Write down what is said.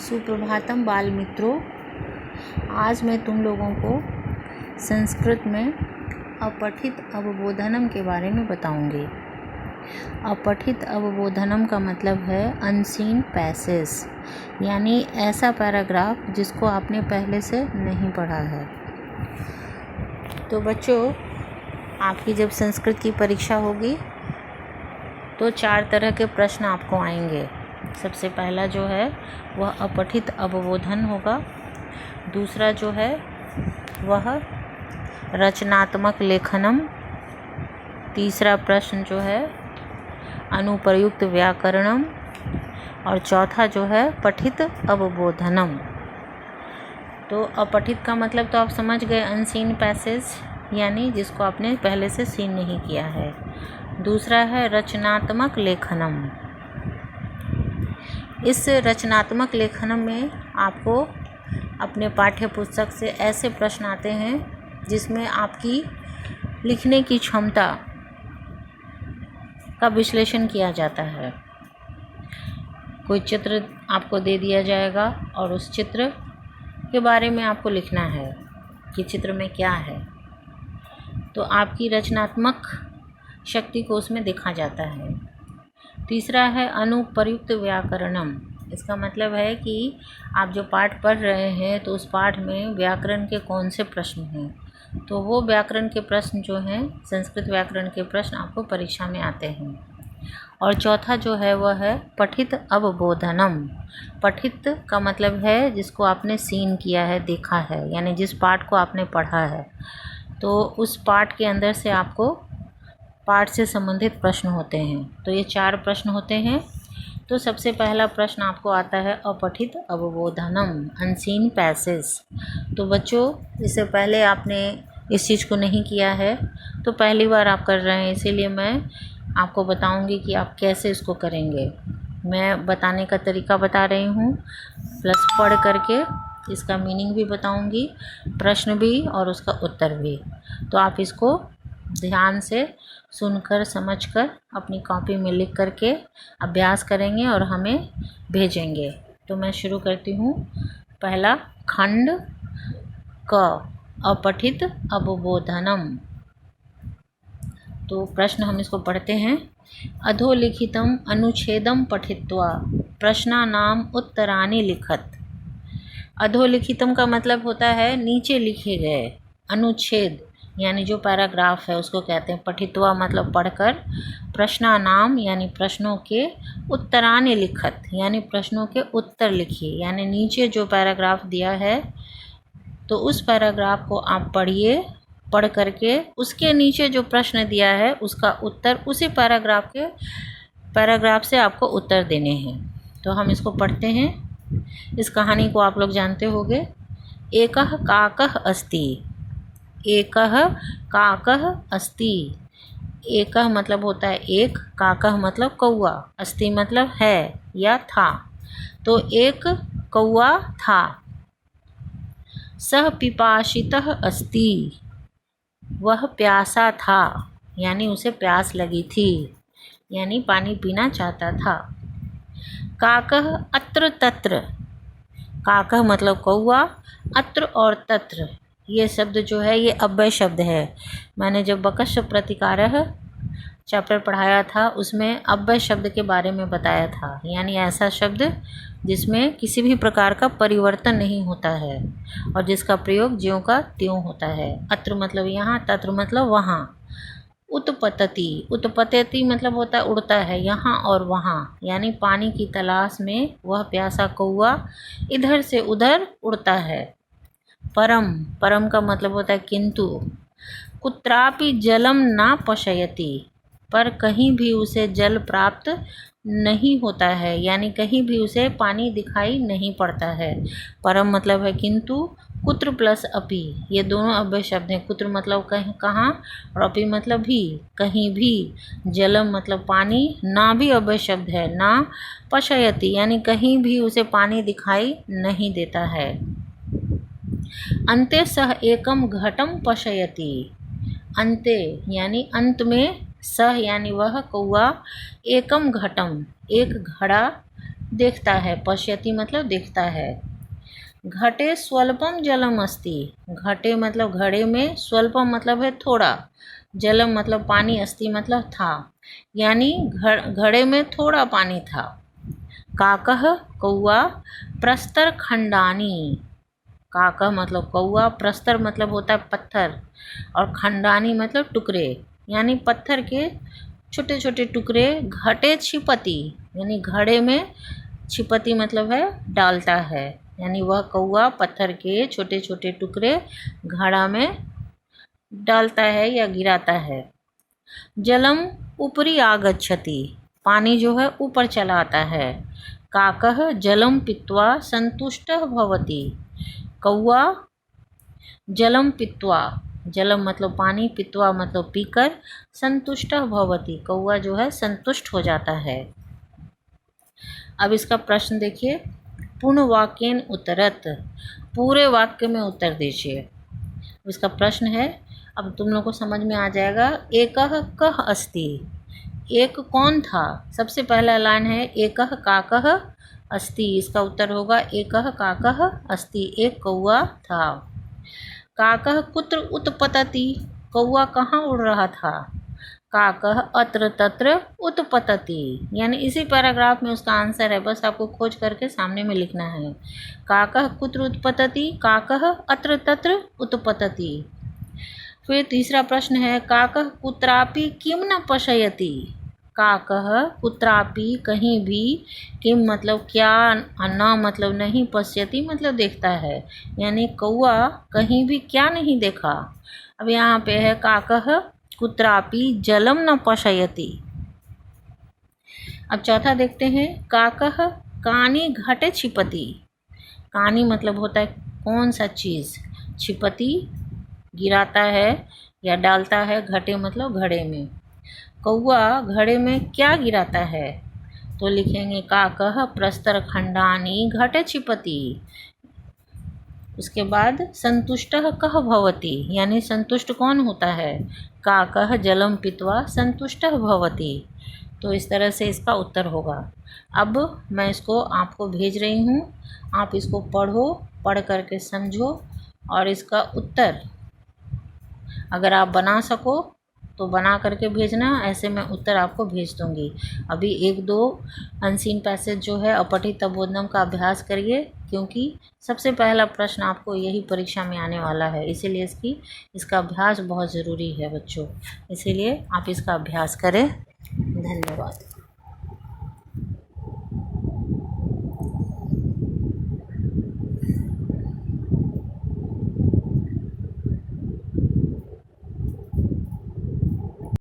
सुप्रभातम बाल मित्रों। आज मैं तुम लोगों को संस्कृत में अपठित अवबोधनम के बारे में बताऊंगी। अपठित अवबोधनम का मतलब है अनसीन पैसेज, यानी ऐसा पैराग्राफ जिसको आपने पहले से नहीं पढ़ा है। तो बच्चों, आपकी जब संस्कृत की परीक्षा होगी तो 4 तरह के प्रश्न आपको आएंगे। सबसे पहला जो है वह अपठित अवबोधन होगा। दूसरा जो है वह रचनात्मक लेखनम। तीसरा प्रश्न जो है अनुप्रयुक्त व्याकरणम। और चौथा जो है पठित अवबोधनम। तो अपठित का मतलब तो आप समझ गए, अनसीन पैसेज, यानी जिसको आपने पहले से सीन नहीं किया है। दूसरा है रचनात्मक लेखनम। इस रचनात्मक लेखनम में आपको अपने पाठ्य पुस्तक से ऐसे प्रश्न आते हैं जिसमें आपकी लिखने की क्षमता का विश्लेषण किया जाता है। कोई चित्र आपको दे दिया जाएगा और उस चित्र के बारे में आपको लिखना है कि चित्र में क्या है। तो आपकी रचनात्मक शक्ति को उसमें देखा जाता है। तीसरा है अनुप्रयुक्त व्याकरणम। इसका मतलब है कि आप जो पाठ पढ़ रहे हैं तो उस पाठ में व्याकरण के कौन से प्रश्न हैं, तो वो व्याकरण के प्रश्न जो हैं, संस्कृत व्याकरण के प्रश्न आपको परीक्षा में आते हैं। और चौथा जो है वह है पठित अवबोधनम। पठित का मतलब है जिसको आपने सीन किया है, देखा है, यानी जिस पाठ को आपने पढ़ा है तो उस पाठ के अंदर से आपको पाठ से संबंधित प्रश्न होते हैं। तो ये 4 प्रश्न होते हैं। तो सबसे पहला प्रश्न आपको आता है अपठित अवबोधनम, अनसीन पैसेज। तो बच्चों, इससे पहले आपने इस चीज़ को नहीं किया है तो पहली बार आप कर रहे हैं, इसीलिए मैं आपको बताऊंगी कि आप कैसे इसको करेंगे। मैं बताने का तरीका बता रही हूँ, प्लस पढ़ करके इसका मीनिंग भी बताऊंगी, प्रश्न भी और उसका उत्तर भी। तो आप इसको ध्यान से सुनकर समझकर अपनी कॉपी में लिख करके अभ्यास करेंगे और हमें भेजेंगे। तो मैं शुरू करती हूँ। पहला खंड क, अपठित अवबोधनम। तो प्रश्न हम इसको पढ़ते हैं। अधोलिखितम अनुच्छेदम पठित्वा प्रश्नानाम उत्तराणि लिखत। अधोलिखितम का मतलब होता है नीचे लिखे गए। अनुच्छेद यानी जो पैराग्राफ है उसको कहते हैं। पठित्वा मतलब पढ़कर। प्रश्नानाम यानी प्रश्नों के। उत्तराणि लिखत यानी प्रश्नों के उत्तर लिखिए, यानी नीचे जो पैराग्राफ दिया है तो उस पैराग्राफ को आप पढ़िए। पढ़ करके उसके नीचे जो प्रश्न दिया है उसका उत्तर उसी पैराग्राफ से आपको उत्तर देने हैं। तो हम इसको पढ़ते हैं। इस कहानी को आप लोग जानते होंगे। एकः काकः अस्ति। एकः काकः अस्ति। एकः मतलब होता है एक, काकः मतलब कौआ, अस्ति मतलब है या था। तो एक कौआ था। सः पिपासितः अस्ति। वह प्यासा था, यानी उसे प्यास लगी थी, यानी पानी पीना चाहता था। काकः अत्र तत्र। काकः मतलब कौआ, अत्र और तत्र ये शब्द जो है ये अव्यय शब्द है। मैंने जब बकश प्रतिकारः चैप्टर पढ़ाया था उसमें अव्यय शब्द के बारे में बताया था, यानी ऐसा शब्द जिसमें किसी भी प्रकार का परिवर्तन नहीं होता है और जिसका प्रयोग ज्यों का त्यों होता है। अत्र मतलब यहाँ, तत्र मतलब वहाँ। उत्पतति। उत्पतति मतलब होता है उड़ता है, यहाँ और वहाँ, यानी पानी की तलाश में वह प्यासा कौआ इधर से उधर उड़ता है। परम। परम का मतलब होता है किंतु। कुत्रापि जलम ना पशयति। पर कहीं भी उसे जल प्राप्त नहीं होता है, यानी कहीं भी उसे पानी दिखाई नहीं पड़ता है। परम मतलब है किंतु। कुत्र प्लस अपि ये दोनों अव्यय शब्द हैं। कुत्र मतलब कहाँ और अपि मतलब भी, कहीं भी। जलम मतलब पानी, ना भी अव्यय शब्द है। ना पशयति यानी कहीं भी उसे पानी दिखाई नहीं देता है। अन्ते सह एकम घटम पशयति। अन्ते यानी अंत में, सह यानी वह कौआ, एकम घटम एक घड़ा देखता है, पश्यति मतलब देखता है। घटे स्वल्पम जलम अस्ति, घटे मतलब घड़े में, स्वल्पम मतलब है थोड़ा, जलम मतलब पानी, अस्ति मतलब था, यानी घड़े में थोड़ा पानी था। काकः कौआ, प्रस्तर खंडानी, काकः मतलब कौआ, प्रस्तर मतलब होता है पत्थर, और खंडानी मतलब टुकड़े, यानी पत्थर के छोटे छोटे टुकड़े। घटे छिपति, यानी घड़े में, छिपति मतलब है डालता है, यानी वह कौआ पत्थर के छोटे छोटे टुकड़े घड़ा में डालता है या गिराता है। जलम ऊपरी आगच्छति, पानी जो है ऊपर चला आता है। काकः जलम पीत्वा संतुष्टः भवति, कौआ जलम पीत्वा, जलम मतलब पानी, पीत्वा मतलब पीकर, संतुष्टः भवति, कौआ जो है संतुष्ट हो जाता है। अब इसका प्रश्न देखिए, पूर्ण वाक्येन उत्तरत, पूरे वाक्य में उत्तर दीजिए। इसका प्रश्न है, अब तुम लोग को समझ में आ जाएगा। एकः कः अस्ति, एक कौन था, सबसे पहला लाइन है एकः काकः अस्ति, इसका उत्तर होगा एकः काकः अस्ति, एक कौआ था। काकः कुत्र उत्पतति, कौआ कहाँ उड़ रहा था। काकः अत्र तत्र उत्पतति, यानी इसी पैराग्राफ में उसका आंसर है, बस आपको खोज करके सामने में लिखना है। काकः कुत्र उत्पतति, काकः अत्र तत्र उत्पतति। फिर तीसरा प्रश्न है, काकः कुत्रापि किम न पश्यति, काकः कुत्रापि कहीं भी, किम मतलब क्या, न मतलब नहीं, पश्यति मतलब देखता है, यानी कौआ कहीं भी क्या नहीं देखा। अब यहाँ पे है काकः कुत्रापि जलम न पश्यति। अब चौथा देखते हैं, काकः कानि घटे छिपति, कानि मतलब होता है कौन सा चीज़, छिपति गिराता है या डालता है, घटे मतलब घड़े में, कौआ घड़े में क्या गिराता है, तो लिखेंगे काकः प्रस्तर खंडानी घटे छिपति। उसके बाद संतुष्टः कः भवति, यानी संतुष्ट कौन होता है, काकः जलम पीत्वा संतुष्टः भवति। तो इस तरह से इसका उत्तर होगा। अब मैं इसको आपको भेज रही हूँ, आप इसको पढ़ो, पढ़ करके समझो, और इसका उत्तर अगर आप बना सको तो बना करके भेजना, ऐसे मैं उत्तर आपको भेज दूँगी। अभी एक दो अनसीन पैसेज जो है अपठित तपोधनम का अभ्यास करिए, क्योंकि सबसे पहला प्रश्न आपको यही परीक्षा में आने वाला है, इसीलिए इसका अभ्यास बहुत ज़रूरी है बच्चों, इसीलिए आप इसका अभ्यास करें। धन्यवाद।